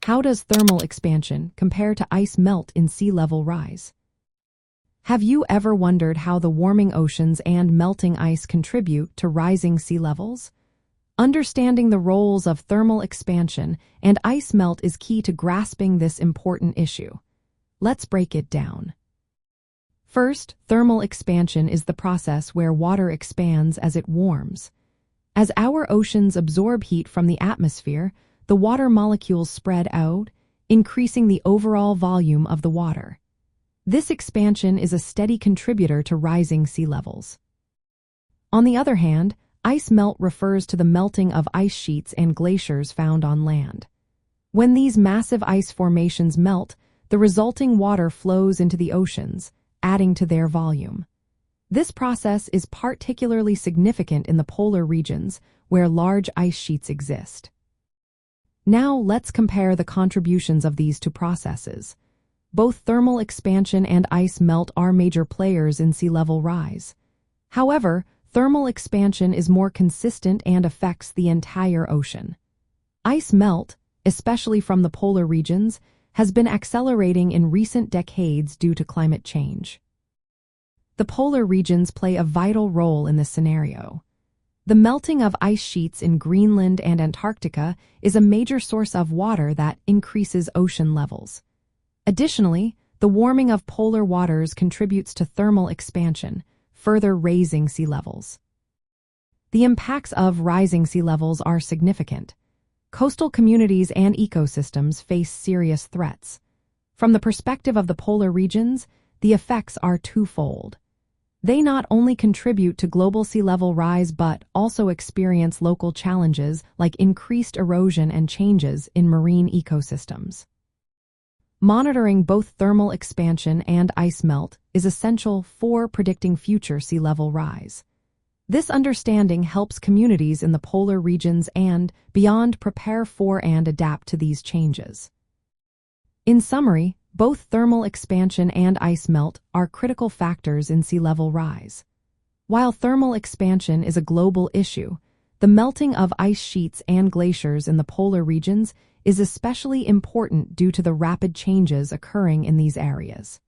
How does thermal expansion compare to ice melt in sea level rise? Have you ever wondered how the warming oceans and melting ice contribute to rising sea levels? Understanding the roles of thermal expansion and ice melt is key to grasping this important issue. Let's break it down. First, thermal expansion is the process where water expands as it warms. As our oceans absorb heat from the atmosphere, the water molecules spread out, increasing the overall volume of the water. This expansion is a steady contributor to rising sea levels. On the other hand, ice melt refers to the melting of ice sheets and glaciers found on land. When these massive ice formations melt, the resulting water flows into the oceans, adding to their volume. This process is particularly significant in the polar regions, where large ice sheets exist. Now let's compare the contributions of these two processes. Both thermal expansion and ice melt are major players in sea level rise. However, thermal expansion is more consistent and affects the entire ocean. Ice melt, especially from the polar regions, has been accelerating in recent decades due to climate change. The polar regions play a vital role in this scenario. The melting of ice sheets in Greenland and Antarctica is a major source of water that increases ocean levels. Additionally, the warming of polar waters contributes to thermal expansion, further raising sea levels. The impacts of rising sea levels are significant. Coastal communities and ecosystems face serious threats. From the perspective of the polar regions, the effects are twofold. They not only contribute to global sea level rise but also experience local challenges like increased erosion and changes in marine ecosystems. Monitoring both thermal expansion and ice melt is essential for predicting future sea level rise. This understanding helps communities in the polar regions and beyond prepare for and adapt to these changes. In summary, both thermal expansion and ice melt are critical factors in sea level rise. While thermal expansion is a global issue, the melting of ice sheets and glaciers in the polar regions is especially important due to the rapid changes occurring in these areas.